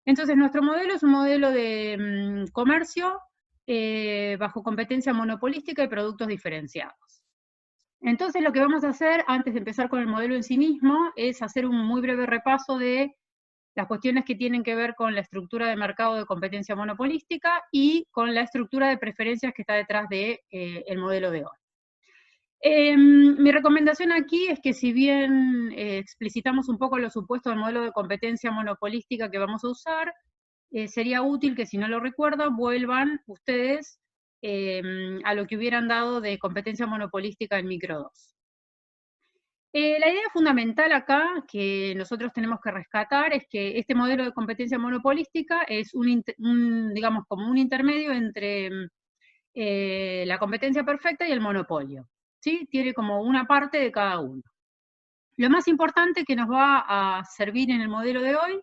Entonces, nuestro modelo es un modelo de comercio bajo competencia monopolística y productos diferenciados. Entonces, lo que vamos a hacer antes de empezar con el modelo en sí mismo es hacer un muy breve repaso de las cuestiones que tienen que ver con la estructura de mercado de competencia monopolística y con la estructura de preferencias que está detrás de el modelo de hoy. Mi recomendación aquí es que si bien explicitamos un poco los supuestos del modelo de competencia monopolística que vamos a usar, sería útil que si no lo recuerdan, vuelvan ustedes a lo que hubieran dado de competencia monopolística en micro 2. La idea fundamental acá que nosotros tenemos que rescatar es que este modelo de competencia monopolística es digamos, como un intermedio entre la competencia perfecta y el monopolio. ¿Sí? Tiene como una parte de cada uno. Lo más importante que nos va a servir en el modelo de hoy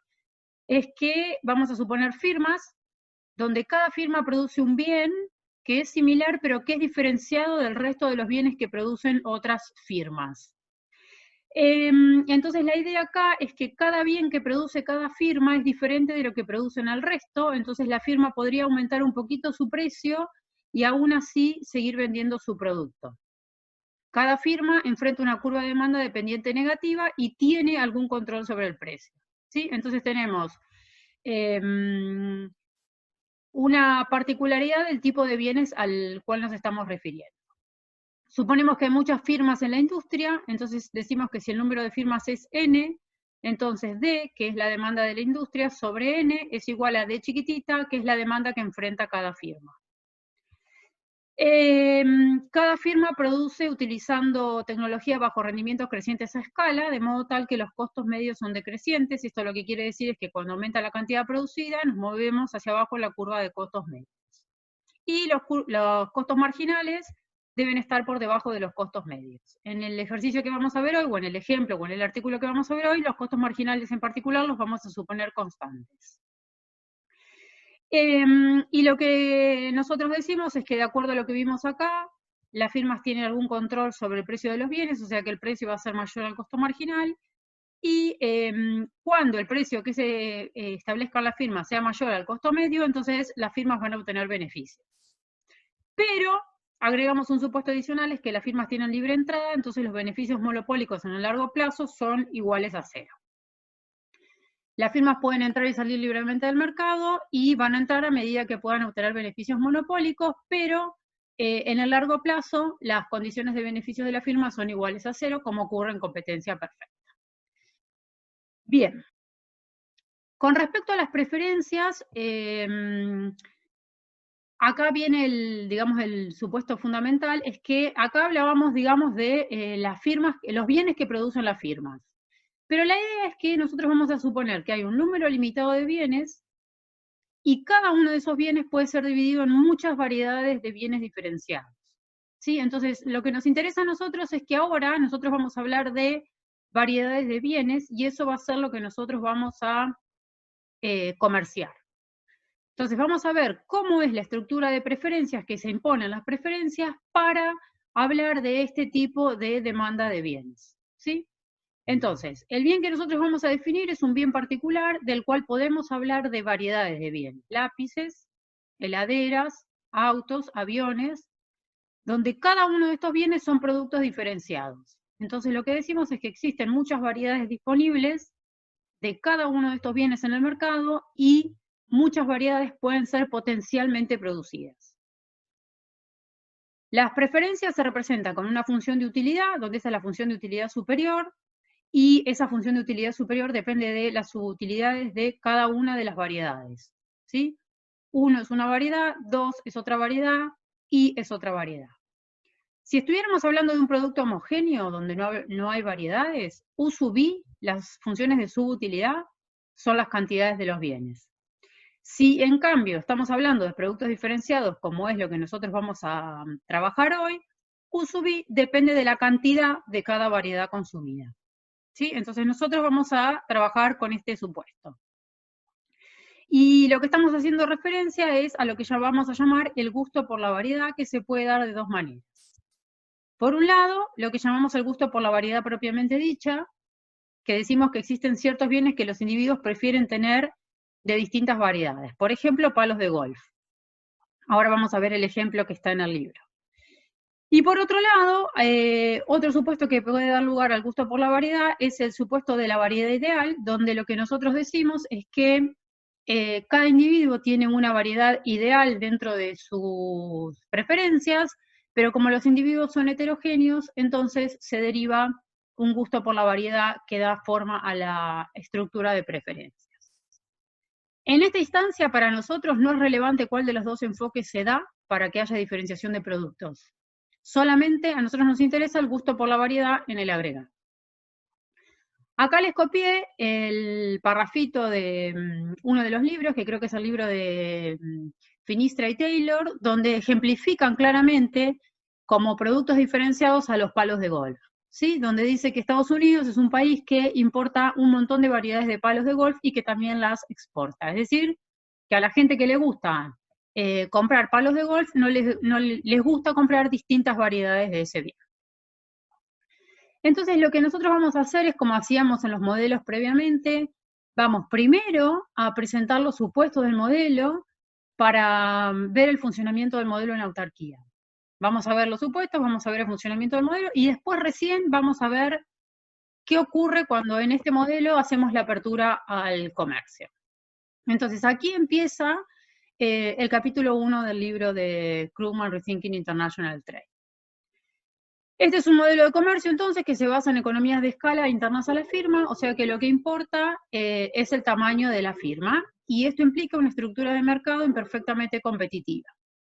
es que vamos a suponer firmas donde cada firma produce un bien que es similar pero que es diferenciado del resto de los bienes que producen otras firmas. Entonces la idea acá es que cada bien que produce cada firma es diferente de lo que producen al resto, entonces la firma podría aumentar un poquito su precio y aún así seguir vendiendo su producto. Cada firma enfrenta una curva de demanda dependiente negativa y tiene algún control sobre el precio. ¿Sí? Entonces tenemos una particularidad del tipo de bienes al cual nos estamos refiriendo. Suponemos que hay muchas firmas en la industria, entonces decimos que si el número de firmas es N, entonces D, que es la demanda de la industria, sobre N es igual a D chiquitita, que es la demanda que enfrenta cada firma. Cada firma produce utilizando tecnología bajo rendimientos crecientes a escala, de modo tal que los costos medios son decrecientes, y esto lo que quiere decir es que cuando aumenta la cantidad producida, nos movemos hacia abajo en la curva de costos medios. Y los costos marginales deben estar por debajo de los costos medios. En el ejercicio que vamos a ver hoy, o en el ejemplo, o en el artículo que vamos a ver hoy, los costos marginales en particular los vamos a suponer constantes. Y lo que nosotros decimos es que de acuerdo a lo que vimos acá, las firmas tienen algún control sobre el precio de los bienes, o sea que el precio va a ser mayor al costo marginal, y cuando el precio que se establezca en la firma sea mayor al costo medio, entonces las firmas van a obtener beneficios. Pero agregamos un supuesto adicional, es que las firmas tienen libre entrada, entonces los beneficios monopólicos en el largo plazo son iguales a cero. Las firmas pueden entrar y salir libremente del mercado y van a entrar a medida que puedan obtener beneficios monopólicos, pero en el largo plazo las condiciones de beneficios de la firma son iguales a cero, como ocurre en competencia perfecta. Bien. Con respecto a las preferencias, acá viene digamos, el supuesto fundamental, es que acá hablábamos, digamos, de las firmas, los bienes que producen las firmas. Pero la idea es que nosotros vamos a suponer que hay un número limitado de bienes y cada uno de esos bienes puede ser dividido en muchas variedades de bienes diferenciados. ¿Sí? Entonces, lo que nos interesa a nosotros es que ahora nosotros vamos a hablar de variedades de bienes y eso va a ser lo que nosotros vamos a comerciar. Entonces, vamos a ver cómo es la estructura de preferencias que se imponen las preferencias para hablar de este tipo de demanda de bienes. ¿Sí? Entonces, el bien que nosotros vamos a definir es un bien particular del cual podemos hablar de variedades de bienes. Lápices, heladeras, autos, aviones, donde cada uno de estos bienes son productos diferenciados. Entonces, lo que decimos es que existen muchas variedades disponibles de cada uno de estos bienes en el mercado y muchas variedades pueden ser potencialmente producidas. Las preferencias se representan con una función de utilidad, donde esa es la función de utilidad superior, y esa función de utilidad superior depende de las subutilidades de cada una de las variedades. ¿Sí? 1 es una variedad, 2 es otra variedad, y es otra variedad. Si estuviéramos hablando de un producto homogéneo donde no hay variedades, U sub I, las funciones de subutilidad, son las cantidades de los bienes. Si en cambio estamos hablando de productos diferenciados, como es lo que nosotros vamos a trabajar hoy, U sub I depende de la cantidad de cada variedad consumida. ¿Sí? Entonces nosotros vamos a trabajar con este supuesto. Y lo que estamos haciendo referencia es a lo que ya vamos a llamar el gusto por la variedad, que se puede dar de dos maneras. Por un lado, lo que llamamos el gusto por la variedad propiamente dicha, que decimos que existen ciertos bienes que los individuos prefieren tener de distintas variedades. Por ejemplo, palos de golf. Ahora vamos a ver el ejemplo que está en el libro. Y por otro lado, otro supuesto que puede dar lugar al gusto por la variedad es el supuesto de la variedad ideal, donde lo que nosotros decimos es que cada individuo tiene una variedad ideal dentro de sus preferencias, pero como los individuos son heterogéneos, entonces se deriva un gusto por la variedad que da forma a la estructura de preferencias. En esta instancia, para nosotros no es relevante cuál de los dos enfoques se da para que haya diferenciación de productos. Solamente a nosotros nos interesa el gusto por la variedad en el agregado. Acá les copié el parrafito de uno de los libros, que creo que es el libro de Finistra y Taylor, donde ejemplifican claramente como productos diferenciados a los palos de golf, ¿sí? Donde dice que Estados Unidos es un país que importa un montón de variedades de palos de golf y que también las exporta. Es decir, que a la gente que le gusta comprar palos de golf no les gusta comprar distintas variedades de ese bien. Entonces, lo que nosotros vamos a hacer es como hacíamos en los modelos previamente, vamos primero a presentar los supuestos del modelo para ver el funcionamiento del modelo en autarquía. Vamos a ver los supuestos, vamos a ver el funcionamiento del modelo y después recién vamos a ver qué ocurre cuando en este modelo hacemos la apertura al comercio. Entonces, aquí empieza el capítulo 1 del libro de Krugman, Rethinking International Trade. Este es un modelo de comercio, entonces, que se basa en economías de escala internas a la firma, o sea que lo que importa es el tamaño de la firma, y esto implica una estructura de mercado imperfectamente competitiva.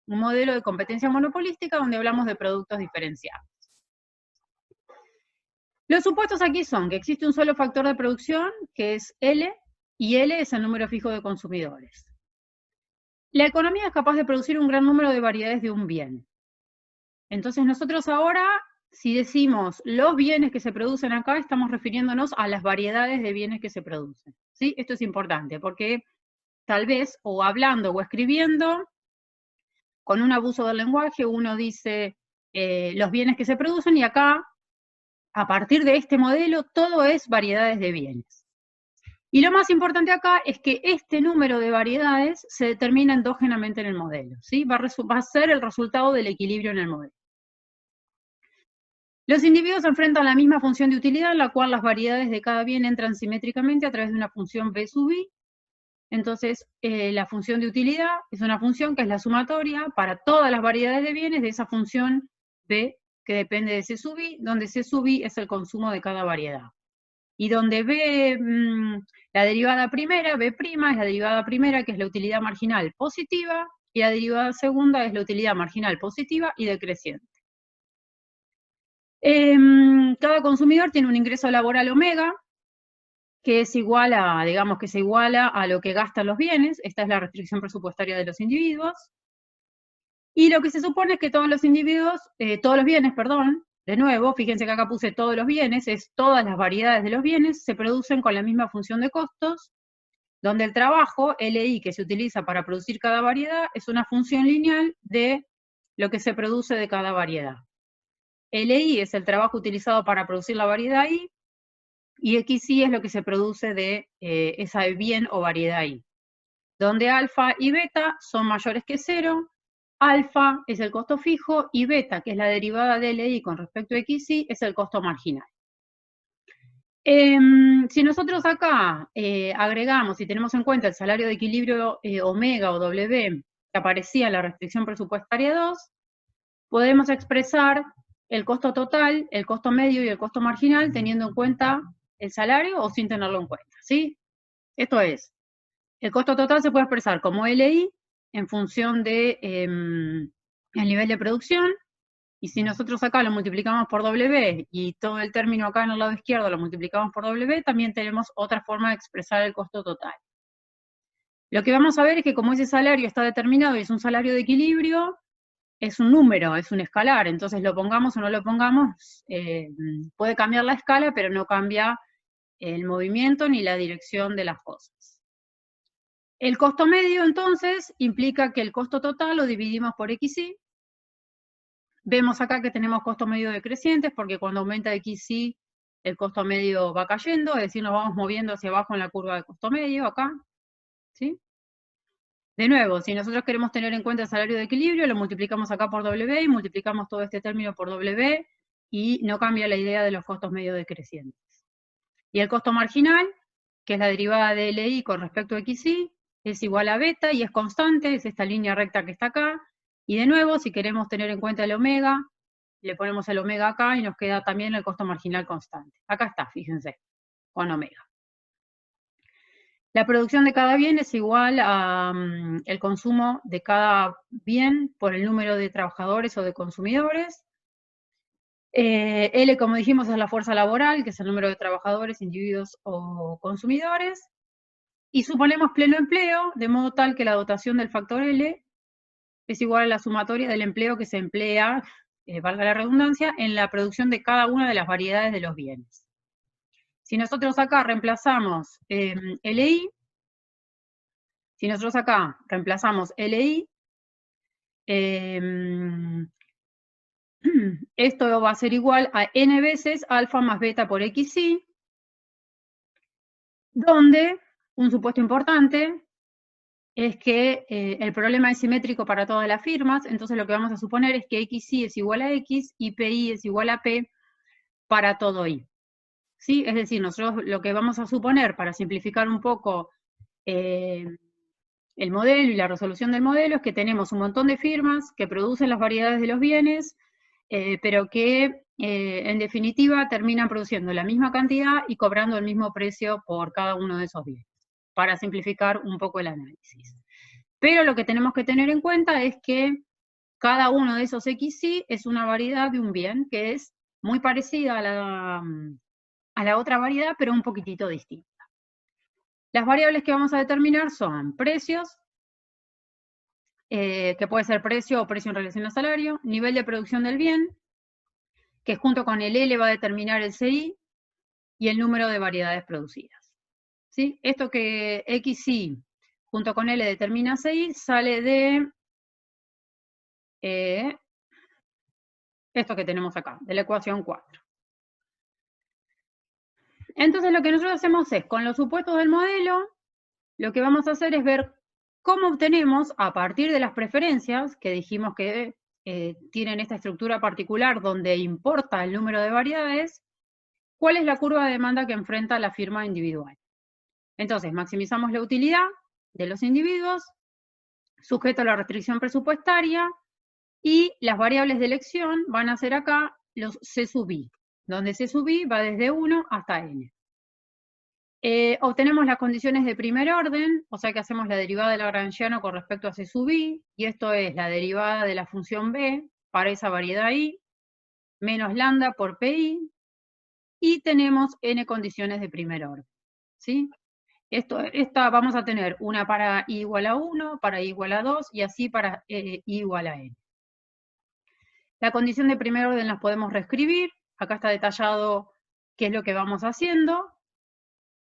Un modelo de competencia monopolística donde hablamos de productos diferenciados. Los supuestos aquí son que existe un solo factor de producción, que es L, y L es el número fijo de consumidores. La economía es capaz de producir un gran número de variedades de un bien. Entonces nosotros ahora, si decimos los bienes que se producen acá, estamos refiriéndonos a las variedades de bienes que se producen, ¿sí? Esto es importante, porque tal vez, o hablando o escribiendo, con un abuso del lenguaje, uno dice los bienes que se producen, y acá, a partir de este modelo, todo es variedades de bienes. Y lo más importante acá es que este número de variedades se determina endógenamente en el modelo, ¿sí? Va a ser el resultado del equilibrio en el modelo. Los individuos enfrentan la misma función de utilidad, en la cual las variedades de cada bien entran simétricamente a través de una función B sub I. Entonces, la función de utilidad es una función que es la sumatoria para todas las variedades de bienes de esa función B, que depende de C sub I, donde C sub I es el consumo de cada variedad. Y donde B, la derivada primera, B' es la derivada primera, que es la utilidad marginal positiva, y la derivada segunda es la utilidad marginal positiva y decreciente. Cada consumidor tiene un ingreso laboral omega, que es igual a, digamos que se iguala a lo que gastan los bienes. Esta es la restricción presupuestaria de los individuos. Y lo que se supone es que todos los bienes, de nuevo, fíjense que acá puse todos los bienes, es todas las variedades de los bienes, se producen con la misma función de costos, donde el trabajo, LI, que se utiliza para producir cada variedad, es una función lineal de lo que se produce de cada variedad. LI es el trabajo utilizado para producir la variedad I, y XI es lo que se produce de esa bien o variedad I, donde alfa y beta son mayores que 0, alfa es el costo fijo, y beta, que es la derivada de LI con respecto a XI, es el costo marginal. Si nosotros acá agregamos y tenemos en cuenta el salario de equilibrio omega o W, que aparecía en la restricción presupuestaria 2, podemos expresar el costo total, el costo medio y el costo marginal teniendo en cuenta el salario o sin tenerlo en cuenta, ¿sí? Esto es, el costo total se puede expresar como LI en función de el nivel de producción, y si nosotros acá lo multiplicamos por W y todo el término acá en el lado izquierdo lo multiplicamos por W, también tenemos otra forma de expresar el costo total. Lo que vamos a ver es que como ese salario está determinado y es un salario de equilibrio, es un número, es un escalar, entonces lo pongamos o no lo pongamos, puede cambiar la escala, pero no cambia el movimiento ni la dirección de las cosas. El costo medio, entonces, implica que el costo total lo dividimos por XI. Vemos acá que tenemos costo medio decrecientes, porque cuando aumenta XI, el costo medio va cayendo, es decir, nos vamos moviendo hacia abajo en la curva de costo medio, acá. ¿sí? De nuevo, si nosotros queremos tener en cuenta el salario de equilibrio, lo multiplicamos acá por W y multiplicamos todo este término por W y no cambia la idea de los costos medio decrecientes. Y el costo marginal, que es la derivada de LI con respecto a XI, es igual a beta y es constante, es esta línea recta que está acá. Y de nuevo, si queremos tener en cuenta el omega, le ponemos el omega acá y nos queda también el costo marginal constante. Acá está, fíjense, con omega. La producción de cada bien es igual a el consumo de cada bien por el número de trabajadores o de consumidores. L, como dijimos, es la fuerza laboral, que es el número de trabajadores, individuos o consumidores. Y suponemos pleno empleo, de modo tal que la dotación del factor L es igual a la sumatoria del empleo que se emplea, valga la redundancia, en la producción de cada una de las variedades de los bienes. Si nosotros acá reemplazamos LI, si nosotros acá reemplazamos LI, esto va a ser igual a n veces alfa más beta por xi, donde un supuesto importante es que el problema es simétrico para todas las firmas, entonces lo que vamos a suponer es que xi es igual a x y pi es igual a p para todo i. ¿Sí? Es decir, nosotros lo que vamos a suponer, para simplificar un poco el modelo y la resolución del modelo, es que tenemos un montón de firmas que producen las variedades de los bienes, pero que en definitiva terminan produciendo la misma cantidad y cobrando el mismo precio por cada uno de esos bienes, para simplificar un poco el análisis. Pero lo que tenemos que tener en cuenta es que cada uno de esos XY es una variedad de un bien que es muy parecida a la otra variedad, pero un poquitito distinta. Las variables que vamos a determinar son precios, que puede ser precio o precio en relación a salario, nivel de producción del bien, que junto con el L va a determinar el CI, y el número de variedades producidas. ¿Sí? Esto que XI junto con L determina CI sale de esto que tenemos acá, de la ecuación 4. Entonces lo que nosotros hacemos es, con los supuestos del modelo, lo que vamos a hacer es ver cómo obtenemos, a partir de las preferencias, que dijimos que tienen esta estructura particular donde importa el número de variedades, cuál es la curva de demanda que enfrenta la firma individual. Entonces, maximizamos la utilidad de los individuos, sujeto a la restricción presupuestaria, y las variables de elección van a ser acá los C sub i, donde C sub i va desde 1 hasta n. Obtenemos las condiciones de primer orden, o sea que hacemos la derivada de Lagrangiano con respecto a C sub i, y esto es la derivada de la función b para esa variedad i, menos lambda por pi, y tenemos n condiciones de primer orden. ¿Sí? Esta vamos a tener una para i igual a 1, para i igual a 2, y así para i igual a n. La condición de primer orden las podemos reescribir, acá está detallado qué es lo que vamos haciendo,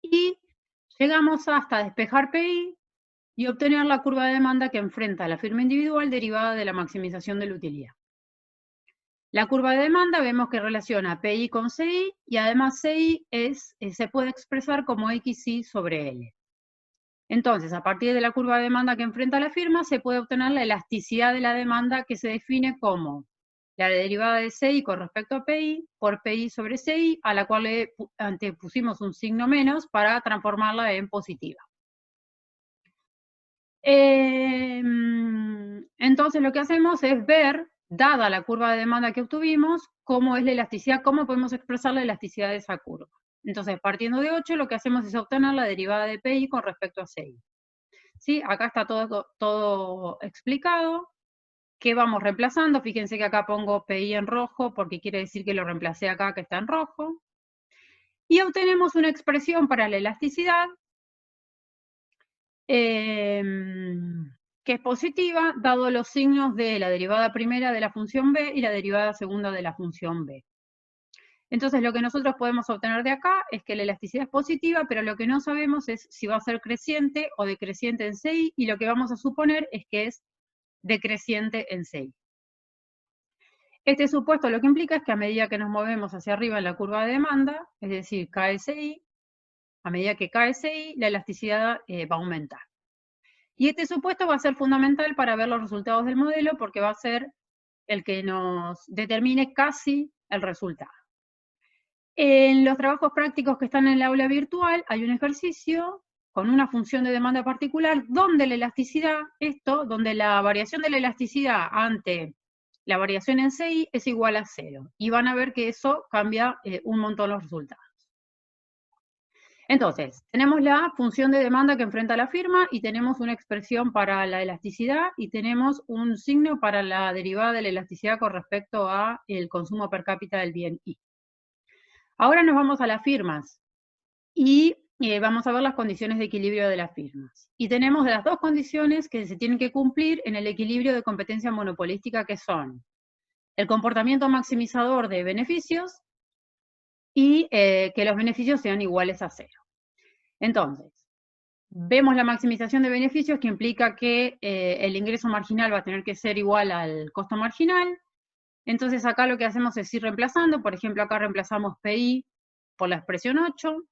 y llegamos hasta despejar PI y obtener la curva de demanda que enfrenta a la firma individual derivada de la maximización de la utilidad. La curva de demanda vemos que relaciona PI con CI, y además CI se puede expresar como XI sobre L. Entonces, a partir de la curva de demanda que enfrenta la firma, se puede obtener la elasticidad de la demanda, que se define como la derivada de CI con respecto a PI por PI sobre CI, a la cual le antepusimos un signo menos para transformarla en positiva. Entonces lo que hacemos es ver, dada la curva de demanda que obtuvimos, cómo es la elasticidad, cómo podemos expresar la elasticidad de esa curva. Entonces, partiendo de 8, lo que hacemos es obtener la derivada de PI con respecto a CI. ¿Sí? Acá está todo explicado. ¿Qué vamos reemplazando? Fíjense que acá pongo PI en rojo porque quiere decir que lo reemplacé acá, que está en rojo. Y obtenemos una expresión para la elasticidad que es positiva, dado los signos de la derivada primera de la función b y la derivada segunda de la función b. Entonces lo que nosotros podemos obtener de acá es que la elasticidad es positiva, pero lo que no sabemos es si va a ser creciente o decreciente en CI, y lo que vamos a suponer es que es decreciente en CI. Este supuesto lo que implica es que a medida que nos movemos hacia arriba en la curva de demanda, es decir, cae CI, a medida que cae CI, la elasticidad va a aumentar. Y este supuesto va a ser fundamental para ver los resultados del modelo porque va a ser el que nos determine casi el resultado. En los trabajos prácticos que están en el aula virtual hay un ejercicio con una función de demanda particular donde la elasticidad, donde la variación de la elasticidad ante la variación en CI es igual a 0. Y van a ver que eso cambia un montón los resultados. Entonces, tenemos la función de demanda que enfrenta la firma y tenemos una expresión para la elasticidad y tenemos un signo para la derivada de la elasticidad con respecto a el consumo per cápita del bien I. Ahora nos vamos a las firmas y vamos a ver las condiciones de equilibrio de las firmas. Y tenemos las dos condiciones que se tienen que cumplir en el equilibrio de competencia monopolística, que son el comportamiento maximizador de beneficios y que los beneficios sean iguales a 0. Entonces, vemos la maximización de beneficios, que implica que el ingreso marginal va a tener que ser igual al costo marginal. Entonces acá lo que hacemos es ir reemplazando. Por ejemplo, acá reemplazamos PI por la expresión 8.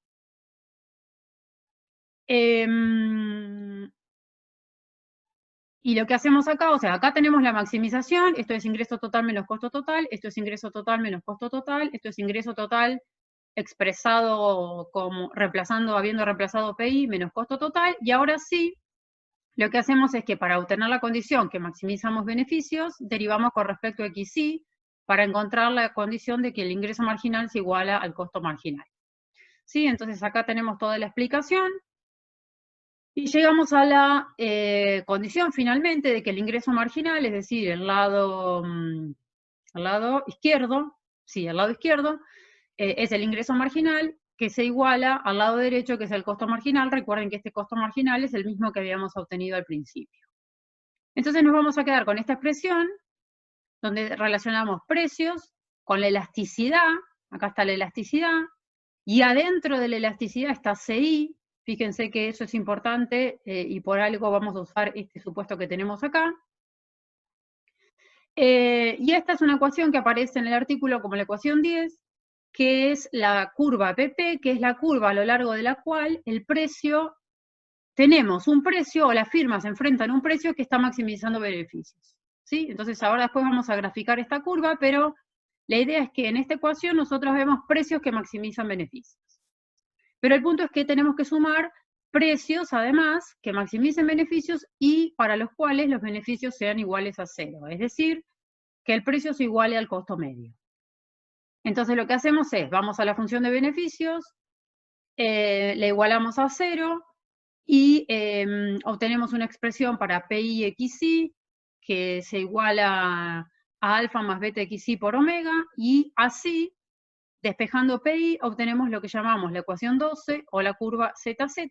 Y lo que hacemos acá, o sea, acá tenemos la maximización, esto es ingreso total menos costo total, esto es ingreso total menos costo total, esto es ingreso total expresado como habiendo reemplazado PI menos costo total, y ahora sí, lo que hacemos es que para obtener la condición que maximizamos beneficios, derivamos con respecto a XY para encontrar la condición de que el ingreso marginal se iguala al costo marginal. ¿Sí? Entonces acá tenemos toda la explicación, y llegamos a la condición finalmente de que el ingreso marginal, es decir, el lado izquierdo, es el ingreso marginal que se iguala al lado derecho, que es el costo marginal. Recuerden que este costo marginal es el mismo que habíamos obtenido al principio. Entonces nos vamos a quedar con esta expresión, donde relacionamos precios con la elasticidad, acá está la elasticidad, y adentro de la elasticidad está CI. Fíjense que eso es importante y por algo vamos a usar este supuesto que tenemos acá. Y esta es una ecuación que aparece en el artículo como la ecuación 10, que es la curva PP, que es la curva a lo largo de la cual el precio, tenemos un precio, o las firmas enfrentan un precio que está maximizando beneficios. ¿Sí? Entonces ahora después vamos a graficar esta curva, pero la idea es que en esta ecuación nosotros vemos precios que maximizan beneficios. Pero el punto es que tenemos que sumar precios, además, que maximicen beneficios y para los cuales los beneficios sean iguales a 0. Es decir, que el precio se iguale al costo medio. Entonces lo que hacemos es, vamos a la función de beneficios, le igualamos a 0 y obtenemos una expresión para PI XY que se iguala a alfa más beta XY por omega, y así, despejando PI, obtenemos lo que llamamos la ecuación 12 o la curva ZZ,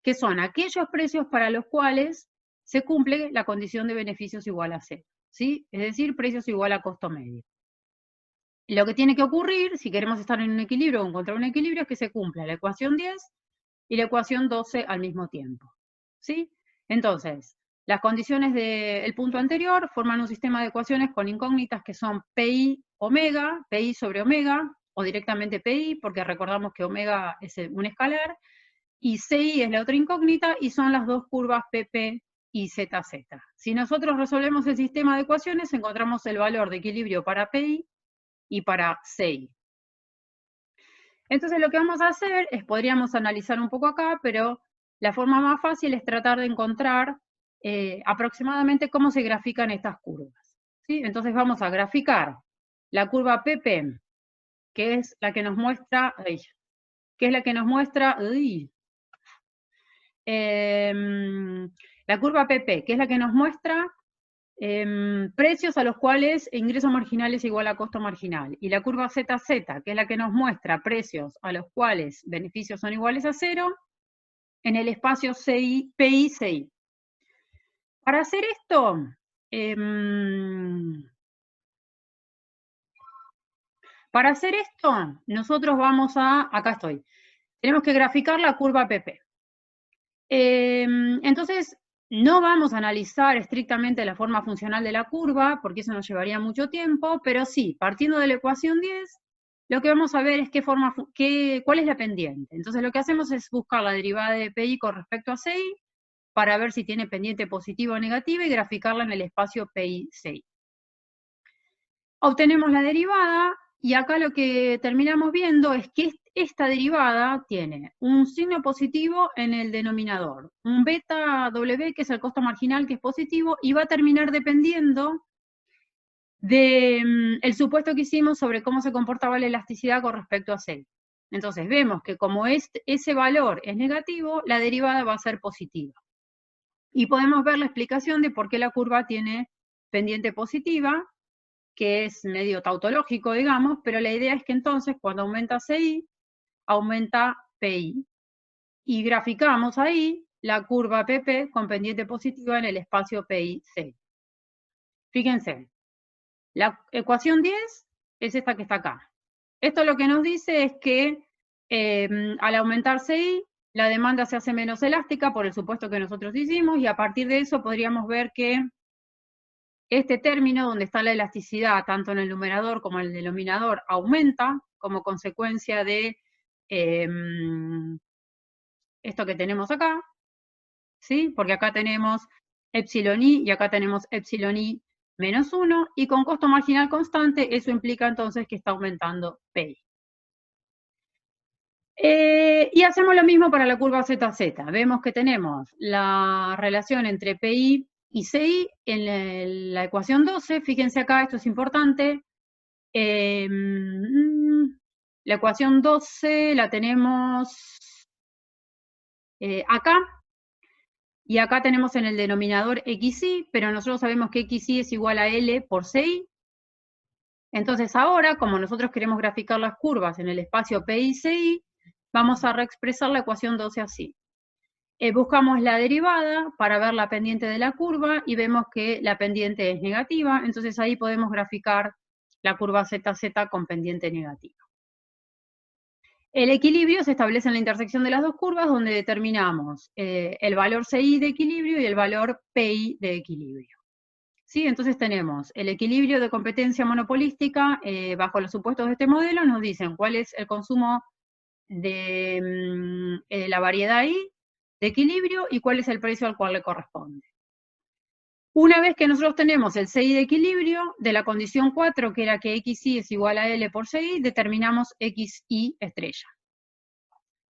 que son aquellos precios para los cuales se cumple la condición de beneficios igual a 0, ¿sí? Es decir, precios igual a costo medio. Lo que tiene que ocurrir, si queremos estar en un equilibrio o encontrar un equilibrio, es que se cumpla la ecuación 10 y la ecuación 12 al mismo tiempo, ¿sí? Entonces, las condiciones del punto anterior forman un sistema de ecuaciones con incógnitas que son PI omega, PI sobre omega, o directamente PI, porque recordamos que omega es un escalar, y CI es la otra incógnita, y son las dos curvas PP y ZZ. Si nosotros resolvemos el sistema de ecuaciones, encontramos el valor de equilibrio para PI y para CI. Entonces lo que vamos a hacer es, podríamos analizar un poco acá, pero la forma más fácil es tratar de encontrar aproximadamente cómo se grafican estas curvas, ¿sí? Entonces vamos a graficar la curva PP, que es la que nos muestra, la curva PP, que es la que nos muestra precios a los cuales ingreso marginal es igual a costo marginal, y la curva ZZ, que es la que nos muestra precios a los cuales beneficios son iguales a 0, en el espacio PI-CI. Para hacer esto, nosotros vamos a, acá estoy, tenemos que graficar la curva PP. Entonces, no vamos a analizar estrictamente la forma funcional de la curva, porque eso nos llevaría mucho tiempo, pero sí, partiendo de la ecuación 10, lo que vamos a ver es cuál es la pendiente. Entonces lo que hacemos es buscar la derivada de PI con respecto a CI, para ver si tiene pendiente positiva o negativa y graficarla en el espacio PI-CI. Obtenemos la derivada y acá lo que terminamos viendo es que esta derivada tiene un signo positivo en el denominador, un beta W, que es el costo marginal, que es positivo, y va a terminar dependiendo del supuesto que hicimos sobre cómo se comportaba la elasticidad con respecto a CI. Entonces vemos que como ese valor es negativo, la derivada va a ser positiva. Y podemos ver la explicación de por qué la curva tiene pendiente positiva, que es medio tautológico, digamos, pero la idea es que entonces cuando aumenta CI, aumenta PI. Y graficamos ahí la curva PP con pendiente positiva en el espacio PI-CI. Fíjense, la ecuación 10 es esta que está acá. Esto lo que nos dice es que al aumentar CI, la demanda se hace menos elástica por el supuesto que nosotros hicimos, y a partir de eso podríamos ver que este término, donde está la elasticidad, tanto en el numerador como en el denominador, aumenta como consecuencia de esto que tenemos acá, ¿sí? Porque acá tenemos epsilon i y acá tenemos epsilon i menos 1, y con costo marginal constante, eso implica entonces que está aumentando PI. Y hacemos lo mismo para la curva ZZ. Vemos que tenemos la relación entre PI y CI en la ecuación 12. Fíjense acá, esto es importante. La ecuación 12 la tenemos acá. Y acá tenemos en el denominador XI, pero nosotros sabemos que XI es igual a L por CI. Entonces ahora, como nosotros queremos graficar las curvas en el espacio PI-CI, vamos a reexpresar la ecuación 12 así. Buscamos la derivada para ver la pendiente de la curva y vemos que la pendiente es negativa, entonces ahí podemos graficar la curva ZZ con pendiente negativa. El equilibrio se establece en la intersección de las dos curvas, donde determinamos el valor CI de equilibrio y el valor PI de equilibrio. ¿Sí? Entonces tenemos el equilibrio de competencia monopolística, bajo los supuestos de este modelo, nos dicen cuál es el consumo de la variedad I de equilibrio y cuál es el precio al cual le corresponde. Una vez que nosotros tenemos el CI de equilibrio, de la condición 4, que era que XI es igual a L por CI, determinamos XI estrella.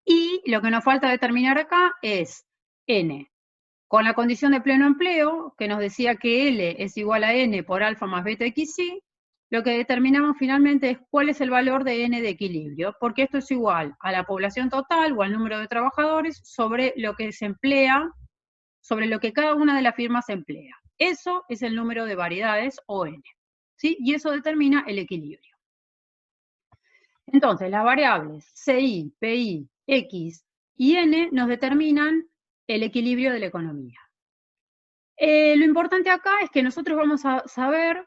Y lo que nos falta determinar acá es N. Con la condición de pleno empleo, que nos decía que L es igual a N por alfa más beta XI, lo que determinamos finalmente es cuál es el valor de N de equilibrio, porque esto es igual a la población total o al número de trabajadores sobre lo que se emplea, sobre lo que cada una de las firmas emplea. Eso es el número de variedades, o N, ¿sí? Y eso determina el equilibrio. Entonces, las variables CI, PI, X y N nos determinan el equilibrio de la economía. Lo importante acá es que nosotros vamos a saber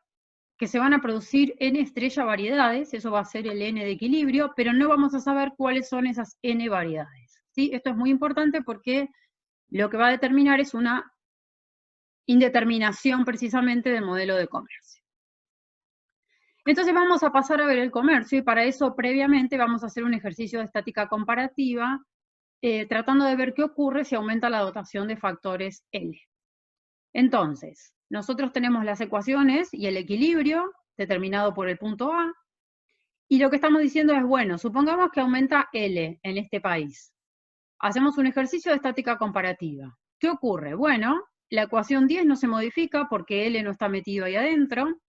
que se van a producir N estrella variedades, eso va a ser el N de equilibrio, pero no vamos a saber cuáles son esas N variedades, ¿sí? Esto es muy importante porque lo que va a determinar es una indeterminación precisamente del modelo de comercio. Entonces vamos a pasar a ver el comercio, y para eso previamente vamos a hacer un ejercicio de estática comparativa, tratando de ver qué ocurre si aumenta la dotación de factores L. Entonces, nosotros tenemos las ecuaciones y el equilibrio determinado por el punto A, y lo que estamos diciendo es, bueno, supongamos que aumenta L en este país. Hacemos un ejercicio de estática comparativa. ¿Qué ocurre? Bueno, la ecuación 10 no se modifica porque L no está metido ahí adentro.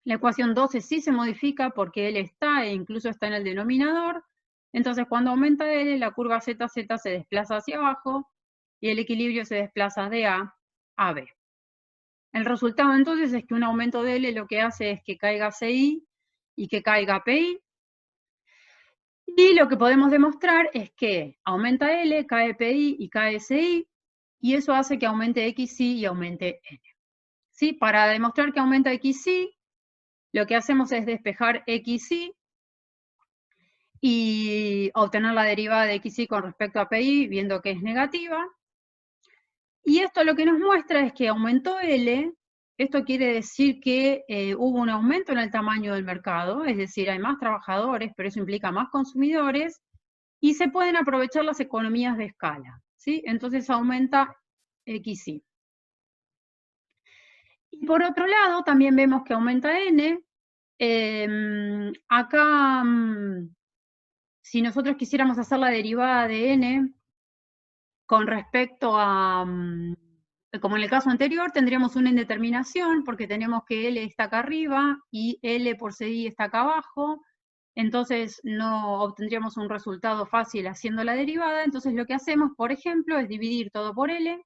La ecuación 12 sí se modifica porque L está e incluso está en el denominador. Entonces, cuando aumenta L, la curva ZZ se desplaza hacia abajo y el equilibrio se desplaza de A a B. El resultado entonces es que un aumento de L lo que hace es que caiga CI y que caiga PI. Y lo que podemos demostrar es que aumenta L, cae PI y cae CI, y eso hace que aumente XI y aumente N. ¿Sí? Para demostrar que aumenta XI, lo que hacemos es despejar XI y obtener la derivada de XI con respecto a PI, viendo que es negativa. Y esto lo que nos muestra es que aumentó L. Esto quiere decir que hubo un aumento en el tamaño del mercado, es decir, hay más trabajadores, pero eso implica más consumidores, y se pueden aprovechar las economías de escala, ¿sí? Entonces aumenta XY. Y por otro lado, también vemos que aumenta N. Acá, si nosotros quisiéramos hacer la derivada de N con respecto a, como en el caso anterior, tendríamos una indeterminación porque tenemos que L está acá arriba y L por CI está acá abajo. Entonces no obtendríamos un resultado fácil haciendo la derivada. Entonces lo que hacemos, por ejemplo, es dividir todo por L,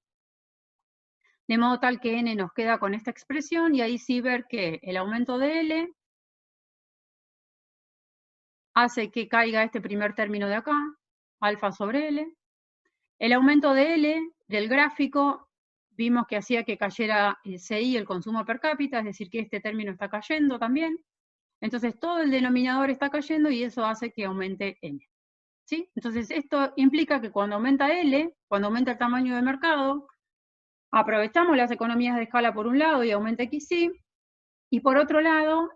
de modo tal que N nos queda con esta expresión, y ahí sí ver que el aumento de L hace que caiga este primer término de acá, alfa sobre L. El aumento de L del gráfico vimos que hacía que cayera CI, el consumo per cápita, es decir, que este término está cayendo también. Entonces todo el denominador está cayendo y eso hace que aumente N. ¿Sí? Entonces esto implica que cuando aumenta L, cuando aumenta el tamaño de mercado, aprovechamos las economías de escala por un lado y aumenta XY, y por otro lado,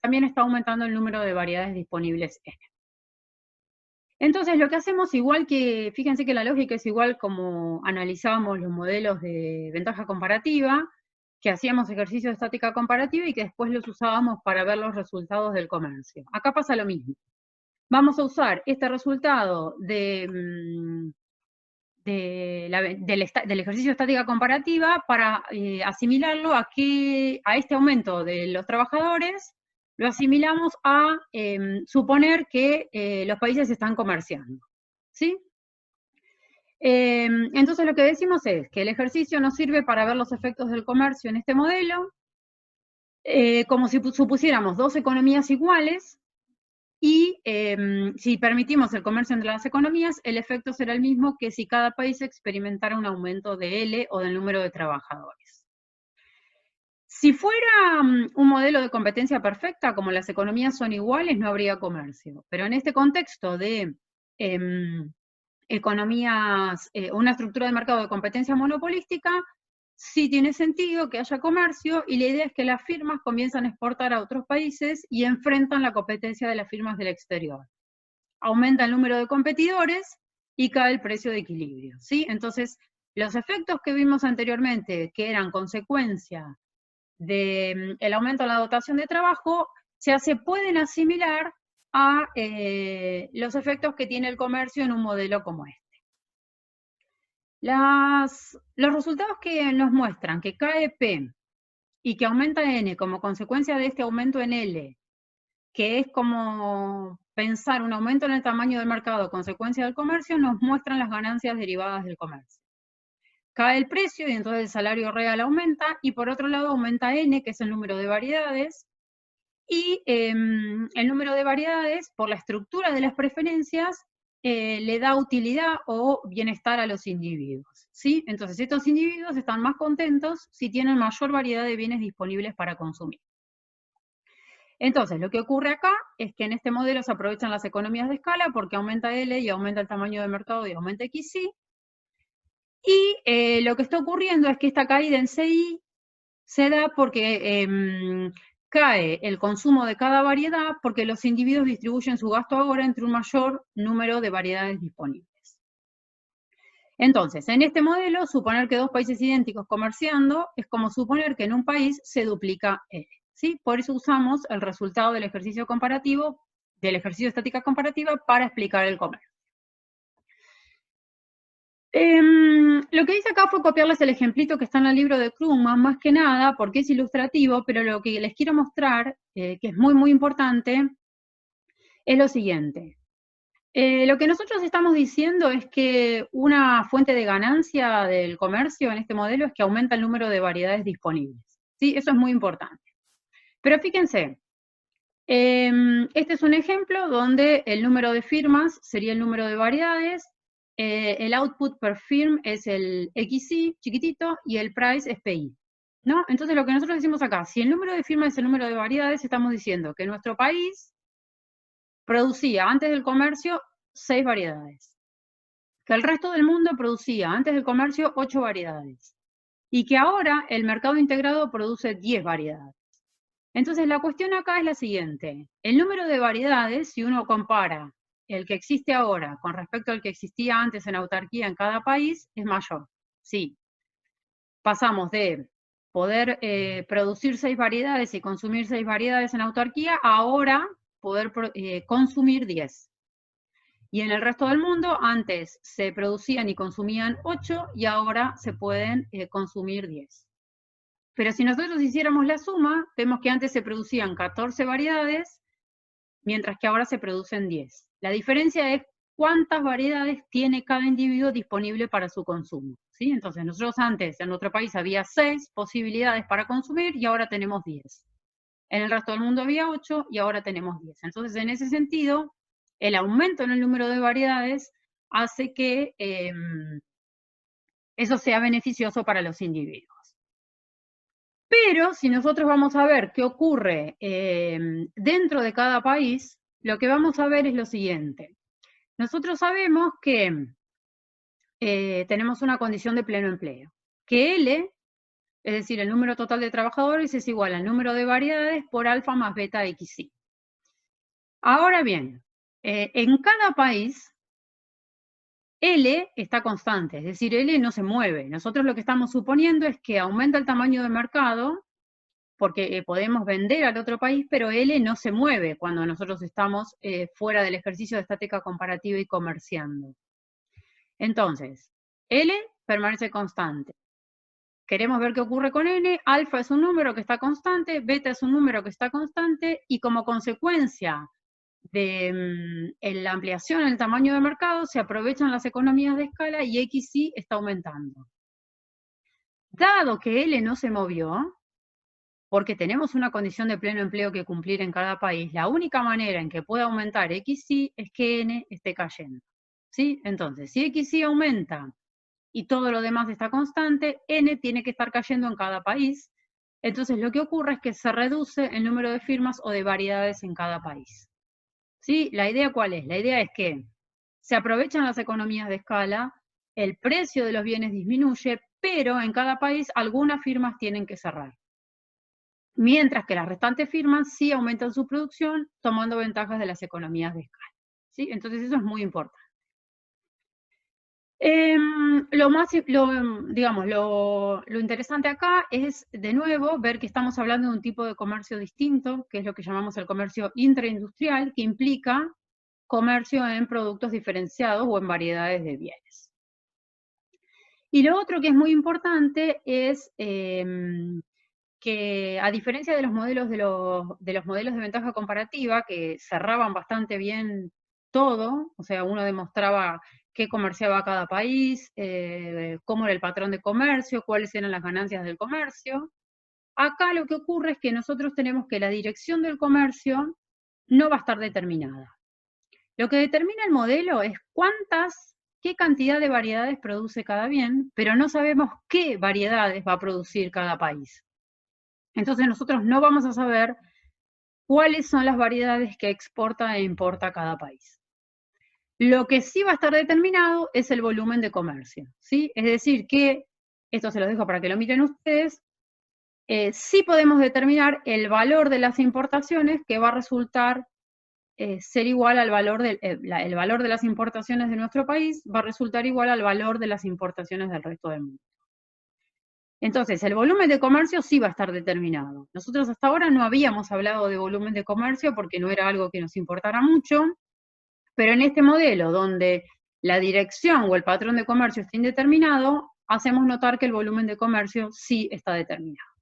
también está aumentando el número de variedades disponibles N. Entonces lo que hacemos, igual que, fíjense que la lógica es igual como analizábamos los modelos de ventaja comparativa, que hacíamos ejercicios de estática comparativa y que después los usábamos para ver los resultados del comercio. Acá pasa lo mismo. Vamos a usar este resultado del ejercicio de estática comparativa para asimilarlo a este aumento de los trabajadores. Lo asimilamos a suponer que los países están comerciando, ¿sí? Entonces lo que decimos es que el ejercicio nos sirve para ver los efectos del comercio en este modelo, como si supusiéramos dos economías iguales, y si permitimos el comercio entre las economías, el efecto será el mismo que si cada país experimentara un aumento de L o del número de trabajadores. Si fuera un modelo de competencia perfecta, como las economías son iguales, no habría comercio. Pero en este contexto de economías, una estructura de mercado de competencia monopolística, sí tiene sentido que haya comercio, y la idea es que las firmas comienzan a exportar a otros países y enfrentan la competencia de las firmas del exterior. Aumenta el número de competidores y cae el precio de equilibrio, ¿sí? Entonces, los efectos que vimos anteriormente, que eran consecuencia del aumento de la dotación de trabajo, se pueden asimilar a los efectos que tiene el comercio en un modelo como este. Los resultados que nos muestran que cae P y que aumenta N como consecuencia de este aumento en L, que es como pensar un aumento en el tamaño del mercado a consecuencia del comercio, nos muestran las ganancias derivadas del comercio. Cae el precio y entonces el salario real aumenta, y por otro lado aumenta N, que es el número de variedades, y el número de variedades, por la estructura de las preferencias, le da utilidad o bienestar a los individuos, ¿sí? Entonces estos individuos están más contentos si tienen mayor variedad de bienes disponibles para consumir. Entonces, lo que ocurre acá es que en este modelo se aprovechan las economías de escala porque aumenta L y aumenta el tamaño de mercado y aumenta XY. Y lo que está ocurriendo es que esta caída en CI se da porque cae el consumo de cada variedad porque los individuos distribuyen su gasto ahora entre un mayor número de variedades disponibles. Entonces, en este modelo, suponer que dos países idénticos comerciando es como suponer que en un país se duplica L. ¿Sí? Por eso usamos el resultado del ejercicio comparativo, del ejercicio de estática comparativa, para explicar el comercio. Lo que hice acá fue copiarles el ejemplito que está en el libro de Krugman, más que nada, porque es ilustrativo, pero lo que les quiero mostrar, que es muy, muy importante, es lo siguiente. Lo que nosotros estamos diciendo es que una fuente de ganancia del comercio en este modelo es que aumenta el número de variedades disponibles. ¿Sí? Eso es muy importante. Pero fíjense, este es un ejemplo donde el número de firmas sería el número de variedades, el output per firm es el XY chiquitito y el price es PI, ¿no? Entonces lo que nosotros decimos acá, si el número de firmas es el número de variedades, estamos diciendo que nuestro país producía antes del comercio 6 variedades, que el resto del mundo producía antes del comercio 8 variedades, y que ahora el mercado integrado produce 10 variedades. Entonces la cuestión acá es la siguiente: el número de variedades, si uno compara el que existe ahora con respecto al que existía antes en autarquía en cada país, es mayor, sí. pasamos de poder producir 6 variedades y consumir 6 variedades en autarquía a ahora poder consumir 10. Y en el resto del mundo, antes se producían y consumían 8 y ahora se pueden consumir 10. Pero si nosotros hiciéramos la suma, vemos que antes se producían 14 variedades, mientras que ahora se producen 10. La diferencia es cuántas variedades tiene cada individuo disponible para su consumo, ¿sí? Entonces, nosotros antes, en nuestro país, había 6 posibilidades para consumir y ahora tenemos 10. En el resto del mundo había 8 y ahora tenemos 10. Entonces, en ese sentido, el aumento en el número de variedades hace que eso sea beneficioso para los individuos. Pero si nosotros vamos a ver qué ocurre dentro de cada país, lo que vamos a ver es lo siguiente. Nosotros sabemos que tenemos una condición de pleno empleo, que L, es decir, el número total de trabajadores, es igual al número de variedades por alfa más beta xi. Ahora bien, en cada país, L está constante, es decir, L no se mueve. Nosotros lo que estamos suponiendo es que aumenta el tamaño de mercado, porque podemos vender al otro país, pero L no se mueve cuando nosotros estamos fuera del ejercicio de estática comparativa y comerciando. Entonces, L permanece constante. Queremos ver qué ocurre con N, alfa es un número que está constante, beta es un número que está constante, y como consecuencia de la ampliación en el tamaño de mercado, se aprovechan las economías de escala y XY está aumentando. Dado que L no se movió, porque tenemos una condición de pleno empleo que cumplir en cada país, la única manera en que pueda aumentar XY es que N esté cayendo, ¿sí? Entonces, si XY aumenta y todo lo demás está constante, N tiene que estar cayendo en cada país. Entonces, lo que ocurre es que se reduce el número de firmas o de variedades en cada país. ¿Sí? ¿La idea cuál es? La idea es que se aprovechan las economías de escala, el precio de los bienes disminuye, pero en cada país algunas firmas tienen que cerrar. Mientras que las restantes firmas sí aumentan su producción tomando ventajas de las economías de escala, ¿sí? Entonces eso es muy importante. Lo interesante acá es, de nuevo, ver que estamos hablando de un tipo de comercio distinto, que es lo que llamamos el comercio intraindustrial, que implica comercio en productos diferenciados o en variedades de bienes. Y lo otro que es muy importante es que, a diferencia de los modelos de ventaja comparativa, que cerraban bastante bien todo, o sea, uno demostraba qué comerciaba cada país, cómo era el patrón de comercio, cuáles eran las ganancias del comercio. Acá lo que ocurre es que nosotros tenemos que la dirección del comercio no va a estar determinada. Lo que determina el modelo es qué cantidad de variedades produce cada bien, pero no sabemos qué variedades va a producir cada país. Entonces nosotros no vamos a saber cuáles son las variedades que exporta e importa cada país. Lo que sí va a estar determinado es el volumen de comercio, ¿sí? Es decir que, esto se los dejo para que lo miren ustedes, sí podemos determinar el valor de las importaciones, que va a resultar ser igual al valor el valor de las importaciones de nuestro país, va a resultar igual al valor de las importaciones del resto del mundo. Entonces, el volumen de comercio sí va a estar determinado. Nosotros hasta ahora no habíamos hablado de volumen de comercio porque no era algo que nos importara mucho, pero en este modelo, donde la dirección o el patrón de comercio está indeterminado, hacemos notar que el volumen de comercio sí está determinado.